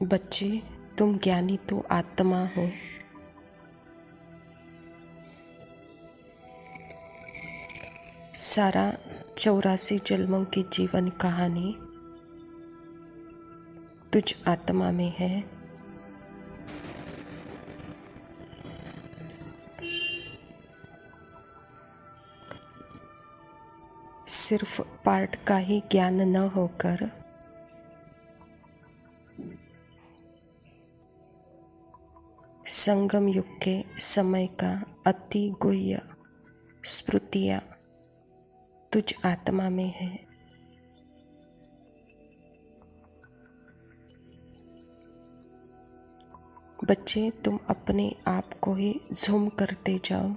बच्चे, तुम ज्ञानी तो आत्मा हो। सारा 84 जन्मों की जीवन कहानी तुझ आत्मा में है। सिर्फ पार्ट का ही ज्ञान न होकर संगम युग के समय का अति गुह्य स्मृतियाँ तुझ आत्मा में है। बच्चे, तुम अपने आप को ही झूम करते जाओ।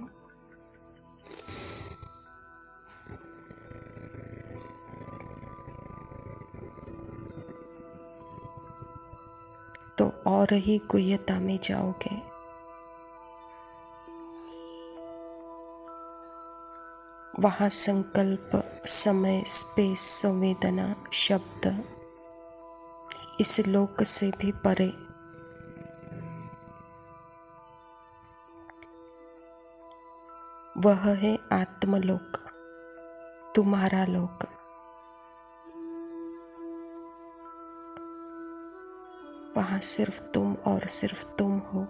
तो और ही गुह्यता में जाओगे। वहाँ संकल्प, समय, स्पेस, संवेदना, शब्द इस लोक से भी परे। वह है आत्मलोक, तुम्हारा लोक। वहाँ सिर्फ तुम और सिर्फ तुम हो।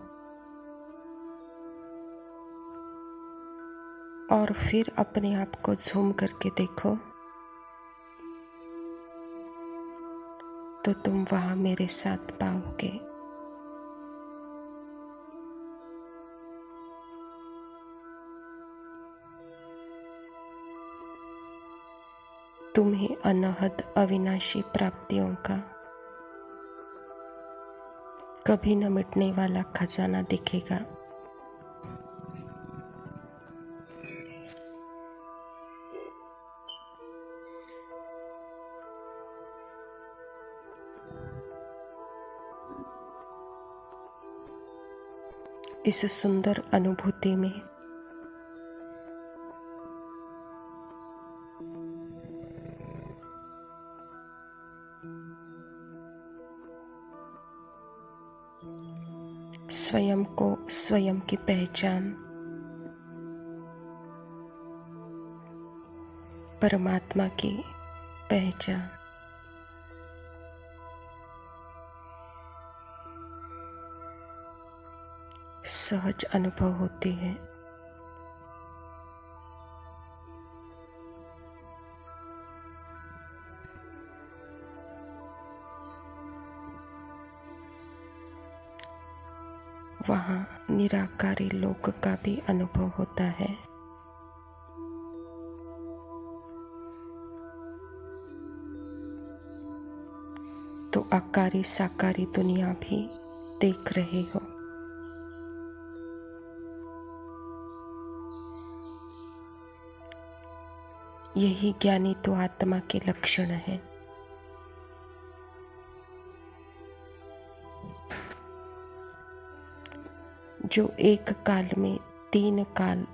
और फिर अपने आप को झूम करके देखो तो तुम वहाँ मेरे साथ पाओगे। तुम्हें अनहद अविनाशी प्राप्तियों का कभी न मिटने वाला खजाना दिखेगा। इस सुंदर अनुभूति में स्वयं को, स्वयं की पहचान, परमात्मा की पहचान, सहज अनुभव होती है। वहाँ निराकारी लोक का भी अनुभव होता है। तो आकारी साकारी दुनिया भी देख रहे हो। यही ज्ञानी तो आत्मा के लक्षण है। जो एक काल में 3 काल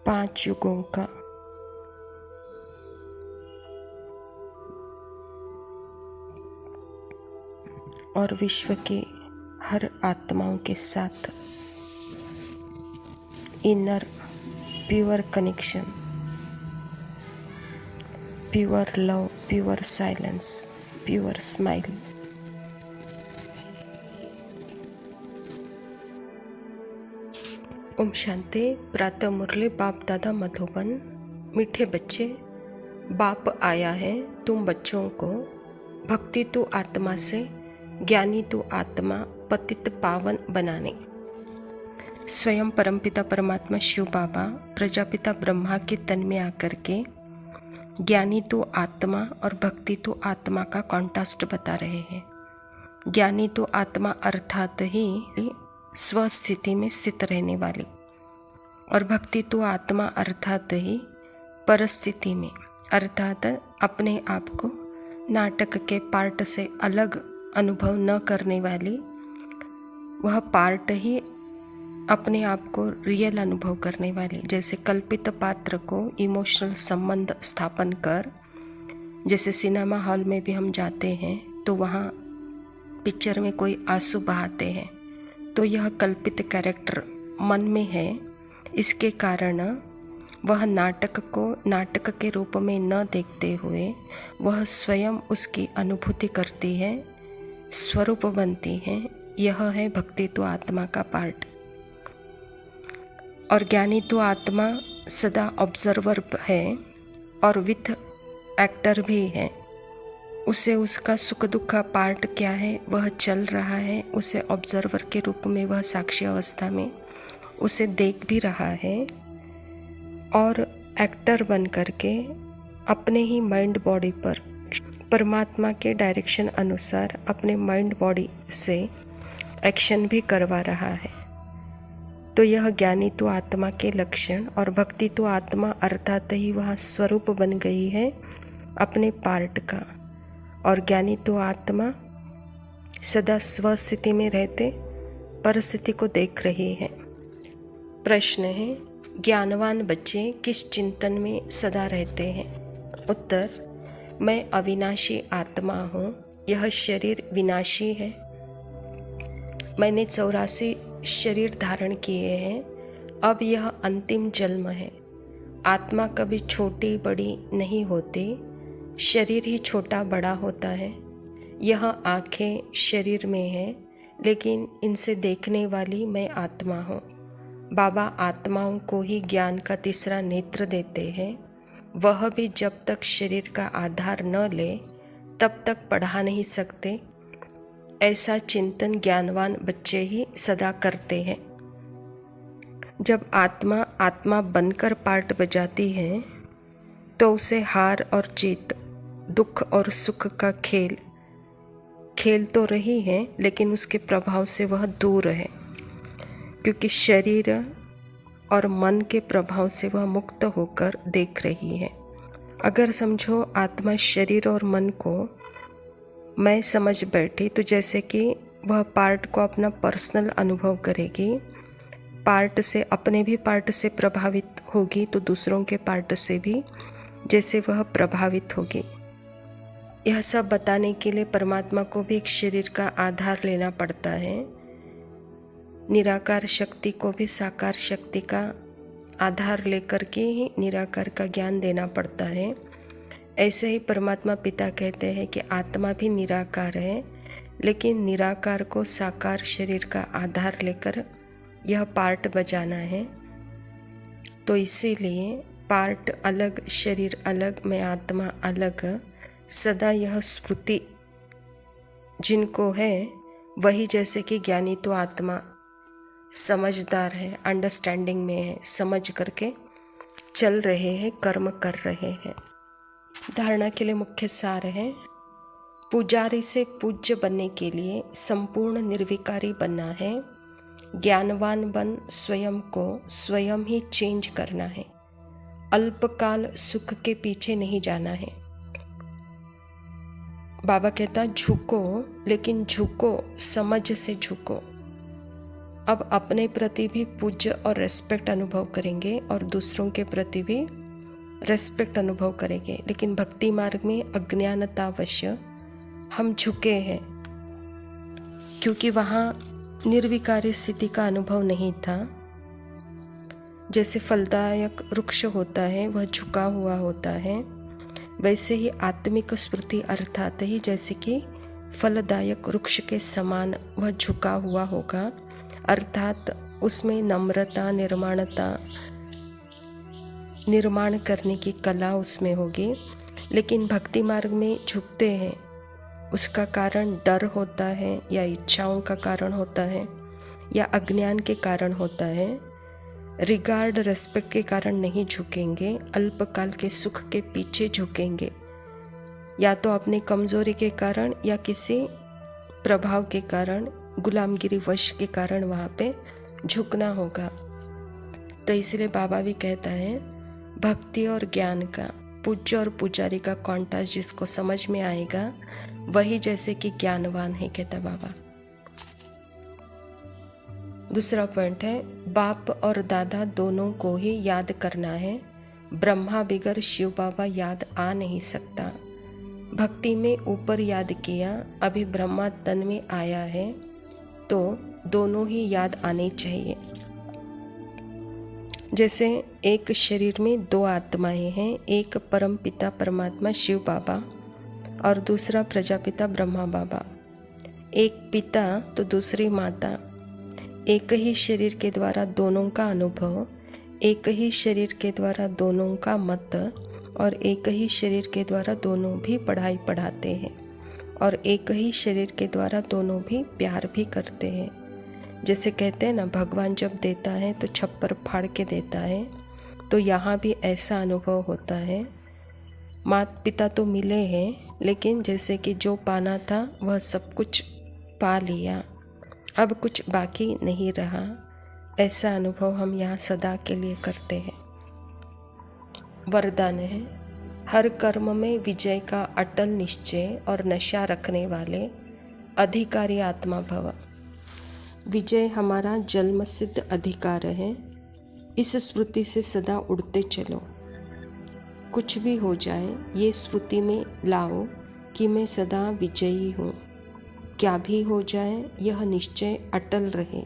5 युगों का और विश्व के हर आत्माओं के साथ inner pure connection, pure love, pure silence, pure smile. ओम शांति। प्रातः मुरली बाप दादा मधुबन। मीठे बच्चे, बाप आया है तुम बच्चों को भक्ति तो आत्मा से, ज्ञानी तो आत्मा, पतित पावन बनाने। स्वयं परमपिता परमात्मा शिव बाबा प्रजापिता ब्रह्मा के तन में आकर के ज्ञानी तो आत्मा और भक्ति तो आत्मा का कॉन्ट्रास्ट बता रहे हैं। ज्ञानी तो आत्मा अर्थात ही स्वस्थिति में स्थित रहने वाली, और भक्ति तो आत्मा अर्थात ही परिस्थिति में, अर्थात अपने आप को नाटक के पार्ट से अलग अनुभव न करने वाली। वह पार्ट ही अपने आप को रियल अनुभव करने वाली। जैसे कल्पित पात्र को इमोशनल संबंध स्थापन कर, जैसे सिनेमा हॉल में भी हम जाते हैं तो वहाँ पिक्चर में कोई आंसू बहाते हैं तो यह कल्पित कैरेक्टर मन में है। इसके कारण वह नाटक को नाटक के रूप में न देखते हुए वह स्वयं उसकी अनुभूति करती है, स्वरूप बनती है। यह है भक्ति तो आत्मा का पार्ट। और ज्ञानी तो आत्मा सदा ऑब्जर्वर है और विथ एक्टर भी है। उसे उसका सुख दुख का पार्ट क्या है वह चल रहा है, उसे ऑब्जर्वर के रूप में वह साक्षी अवस्था में उसे देख भी रहा है और एक्टर बन करके अपने ही माइंड बॉडी पर परमात्मा के डायरेक्शन अनुसार अपने माइंड बॉडी से एक्शन भी करवा रहा है। तो यह ज्ञानी तो आत्मा के लक्षण और भक्ति तो आत्मा अर्थात ही वह स्वरूप बन गई है अपने पार्ट का। और ज्ञानी तो आत्मा सदा स्वस्थिति में रहते परिस्थिति को देख रही है। प्रश्न है, ज्ञानवान बच्चे किस चिंतन में सदा रहते हैं? उत्तर, मैं अविनाशी आत्मा हूँ, यह शरीर विनाशी है। मैंने 84 शरीर धारण किए हैं, अब यह अंतिम जन्म है। आत्मा कभी छोटी बड़ी नहीं होती, शरीर ही छोटा बड़ा होता है। यह आँखें शरीर में है लेकिन इनसे देखने वाली मैं आत्मा हूँ। बाबा आत्माओं को ही ज्ञान का तीसरा नेत्र देते हैं, वह भी जब तक शरीर का आधार न ले तब तक पढ़ा नहीं सकते। ऐसा चिंतन ज्ञानवान बच्चे ही सदा करते हैं। जब आत्मा आत्मा बनकर पार्ट बजाती है तो उसे हार और जीत, दुख और सुख का खेल तो रही है लेकिन उसके प्रभाव से वह दूर है, क्योंकि शरीर और मन के प्रभाव से वह मुक्त होकर देख रही है। अगर समझो आत्मा शरीर और मन को मैं समझ बैठी तो जैसे कि वह पार्ट को अपना पर्सनल अनुभव करेगी, पार्ट से अपने भी पार्ट से प्रभावित होगी तो दूसरों के पार्ट से भी जैसे वह प्रभावित होगी। यह सब बताने के लिए परमात्मा को भी एक शरीर का आधार लेना पड़ता है। निराकार शक्ति को भी साकार शक्ति का आधार लेकर के ही निराकार का ज्ञान देना पड़ता है। ऐसे ही परमात्मा पिता कहते हैं कि आत्मा भी निराकार है, लेकिन निराकार को साकार शरीर का आधार लेकर यह पार्ट बजाना है। तो इसीलिए पार्ट अलग, शरीर अलग, मैं आत्मा अलग, सदा यह स्मृति जिनको है वही जैसे कि ज्ञानी तो आत्मा समझदार है, अंडरस्टैंडिंग में है, समझ करके चल रहे हैं, कर्म कर रहे हैं। धारणा के लिए मुख्य सार है, पुजारी से पूज्य बनने के लिए संपूर्ण निर्विकारी बनना है। ज्ञानवान बन स्वयं को स्वयं ही चेंज करना है। अल्पकाल सुख के पीछे नहीं जाना है। बाबा कहता झुको, लेकिन झुको समझ से झुको। अब अपने प्रति भी पूज्य और रेस्पेक्ट अनुभव करेंगे और दूसरों के प्रति भी रेस्पेक्ट अनुभव करेंगे। लेकिन भक्ति मार्ग में अज्ञानतावश हम झुके हैं, क्योंकि वहाँ निर्विकारी स्थिति का अनुभव नहीं था। जैसे फलदायक वृक्ष होता है वह झुका हुआ होता है, वैसे ही आत्मिक स्मृति अर्थात ही जैसे कि फलदायक वृक्ष के समान वह झुका हुआ होगा, अर्थात उसमें नम्रता, निर्माण करने की कला उसमें होगी। लेकिन भक्ति मार्ग में झुकते हैं, उसका कारण डर होता है या इच्छाओं का कारण होता है या अज्ञान के कारण होता है। रिगार्ड, रेस्पेक्ट के कारण नहीं झुकेंगे, अल्पकाल के सुख के पीछे झुकेंगे, या तो अपनी कमजोरी के कारण या किसी प्रभाव के कारण, गुलामगिरी वश के कारण वहाँ पे झुकना होगा। तो इसलिए बाबा भी कहता है भक्ति और ज्ञान का, पूज्य और पुजारी का कॉन्ट्रास्ट जिसको समझ में आएगा वही जैसे कि ज्ञानवान है, कहता बाबा। दूसरा पॉइंट है, बाप और दादा दोनों को ही याद करना है। ब्रह्मा बिगर शिव बाबा याद आ नहीं सकता। भक्ति में ऊपर याद किया, अभी ब्रह्मा तन में आया है, तो दोनों ही याद आने चाहिए। जैसे एक शरीर में दो आत्माएं हैं, एक परम पिता परमात्मा शिव बाबा और दूसरा प्रजापिता ब्रह्मा बाबा। एक पिता तो दूसरी माता। एक ही शरीर के द्वारा दोनों का अनुभव, एक ही शरीर के द्वारा दोनों का मत और एक ही शरीर के द्वारा दोनों भी पढ़ाई पढ़ाते हैं और एक ही शरीर के द्वारा दोनों भी प्यार भी करते हैं। जैसे कहते हैं ना, भगवान जब देता है तो छप्पर फाड़ के देता है, तो यहाँ भी ऐसा अनुभव होता है। माता पिता तो मिले हैं, लेकिन जैसे कि जो पाना था वह सब कुछ पा लिया, अब कुछ बाकी नहीं रहा। ऐसा अनुभव हम यहाँ सदा के लिए करते हैं। वरदान है, हर कर्म में विजय का अटल निश्चय और नशा रखने वाले अधिकारी आत्मा भव। विजय हमारा जन्म सिद्ध अधिकार है। इस स्मृति से सदा उड़ते चलो। कुछ भी हो जाए ये स्मृति में लाओ कि मैं सदा विजयी हूँ। क्या भी हो जाए यह निश्चय अटल रहे।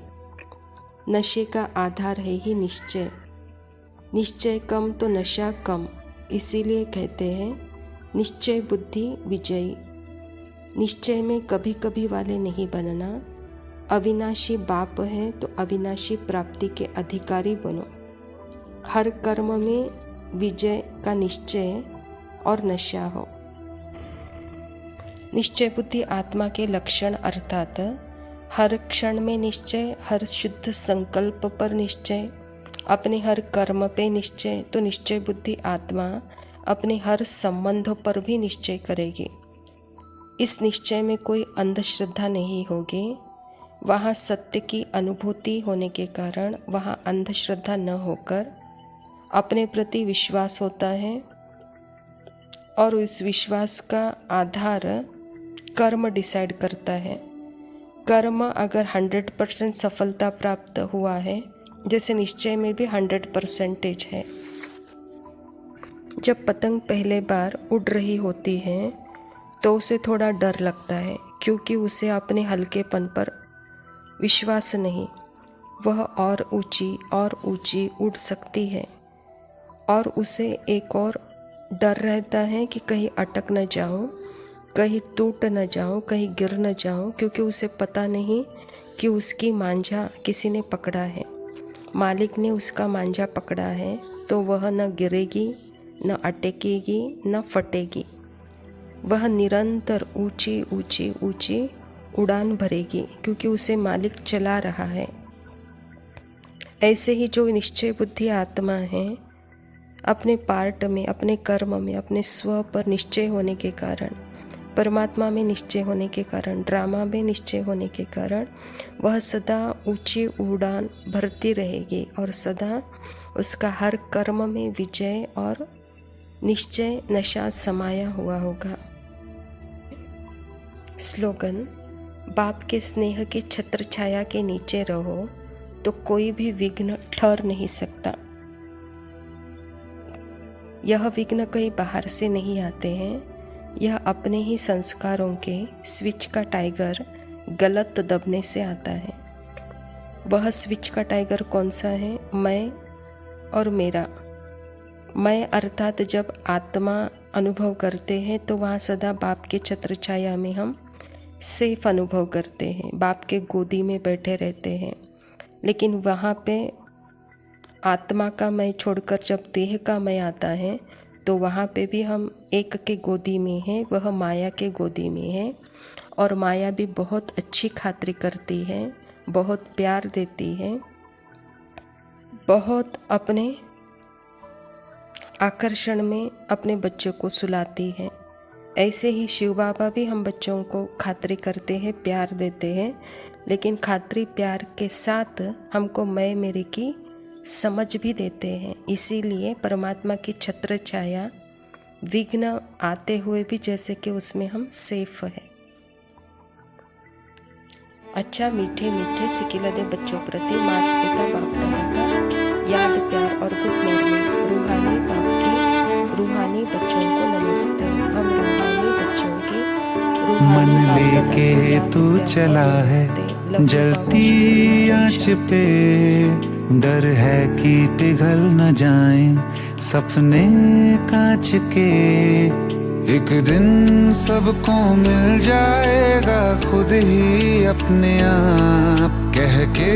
नशे का आधार है ही निश्चय। निश्चय कम तो नशा कम, इसीलिए कहते हैं निश्चय बुद्धि विजयी। निश्चय में कभी कभी वाले नहीं बनना। अविनाशी बाप है तो अविनाशी प्राप्ति के अधिकारी बनो। हर कर्म में विजय का निश्चय और नशा हो। निश्चय बुद्धि आत्मा के लक्षण अर्थात हर क्षण में निश्चय, हर शुद्ध संकल्प पर निश्चय, अपने हर कर्म पे निश्चय। तो निश्चय बुद्धि आत्मा अपने हर संबंधों पर भी निश्चय करेगी। इस निश्चय में कोई अंधश्रद्धा नहीं होगी। वहाँ सत्य की अनुभूति होने के कारण वहाँ अंधश्रद्धा न होकर अपने प्रति विश्वास होता है और इस विश्वास का आधार कर्म डिसाइड करता है। कर्म अगर 100% सफलता प्राप्त हुआ है, जैसे निश्चय में भी 100% है। जब पतंग पहले बार उड़ रही होती है तो उसे थोड़ा डर लगता है, क्योंकि उसे अपने हल्केपन पर विश्वास नहीं। वह और ऊंची उड़ सकती है और उसे एक और डर रहता है कि कहीं अटक न जाऊं, कहीं टूट न जाऊं, कहीं गिर न जाऊं, क्योंकि उसे पता नहीं कि उसकी मांझा किसी ने पकड़ा है। मालिक ने उसका मांझा पकड़ा है तो वह न गिरेगी, न अटकेगी, न फटेगी। वह निरंतर ऊंची उड़ान भरेगी, क्योंकि उसे मालिक चला रहा है। ऐसे ही जो निश्चय बुद्धि आत्मा है, अपने पार्ट में, अपने कर्म में, अपने स्व पर निश्चय होने के कारण, परमात्मा में निश्चय होने के कारण, ड्रामा में निश्चय होने के कारण वह सदा ऊंची उड़ान भरती रहेगी और सदा उसका हर कर्म में विजय और निश्चय नशा समाया हुआ होगा। स्लोगन, बाप के स्नेह की छत्र छाया के नीचे रहो तो कोई भी विघ्न ठहर नहीं सकता। यह विघ्न कहीं बाहर से नहीं आते हैं, यह अपने ही संस्कारों के स्विच का टाइगर गलत दबने से आता है। वह स्विच का टाइगर कौन सा है? मैं और मेरा। मैं अर्थात जब आत्मा अनुभव करते हैं तो वहाँ सदा बाप के छत्र छाया में हम सेफ अनुभव करते हैं, बाप के गोदी में बैठे रहते हैं। लेकिन वहाँ पे आत्मा का मैं छोड़कर जब देह का मैं आता है तो वहाँ पे भी हम एक के गोदी में हैं, वह माया के गोदी में है। और माया भी बहुत अच्छी खातिरी करती है, बहुत प्यार देती है, बहुत अपने आकर्षण में अपने बच्चों को सुलाती है। ऐसे ही शिव बाबा भी हम बच्चों को खातिरी करते हैं, प्यार देते हैं, लेकिन खातिरी प्यार के साथ हमको मैं मेरे की समझ भी देते हैं। इसीलिए परमात्मा की छत्र छाया विघ्न आते हुए भी जैसे कि उसमें हम सेफ हैं। अच्छा, मीठे मीठे सिकिलदे बच्चों प्रति माता पिता बाप दादा का याद, प्यार और गुड मॉर्निंग। रूहानी बाप की रूहानी बच्चों को नमस्ते। हम रूहानी बच्चों मन लेके तू चला है जलती आँच पे, डर है कि पिघल न जाए सपने कांच के। एक दिन सबको मिल जाएगा खुद ही अपने आप, कह के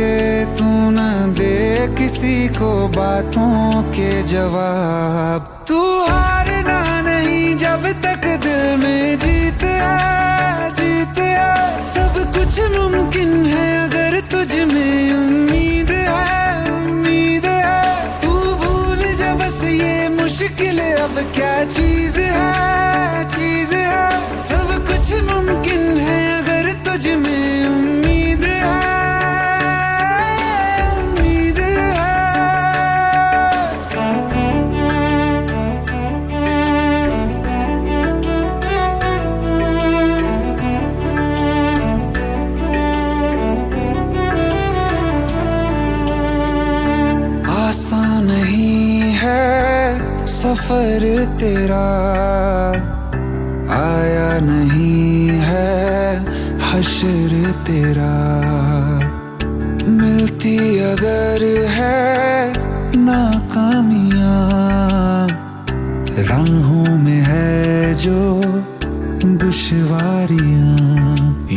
तू न दे किसी को बातों के जवाब। तू हारना नहीं जब तक दिल में जीत है, जीत है। सब कुछ मुमकिन है अगर तुझ में उम्मीद है, उम्मीद है। तू भूल जा बस ये मुश्किल अब क्या चीज है, चीज है। सब कुछ मुमकिन है अगर तुझ में उम्मीद है, उम्मीद है। आसान नहीं है सफर तेरा, आया नहीं है हश्र तेरा। मिलती अगर है नाकामियां, राहों में है जो दुश्वारियां।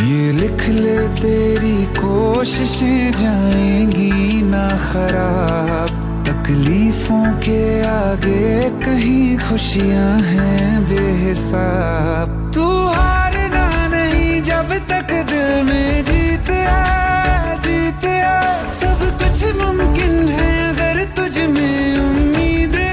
ये लिख ले तेरी कोशिशें जाएंगी ना खराब, तकलीफों के आगे कहीं खुशियां हैं बेहिसाब। तू हारना नहीं जब तक दिल में जीत है, जीत है। सब कुछ मुमकिन है अगर तुझ में उम्मीद है,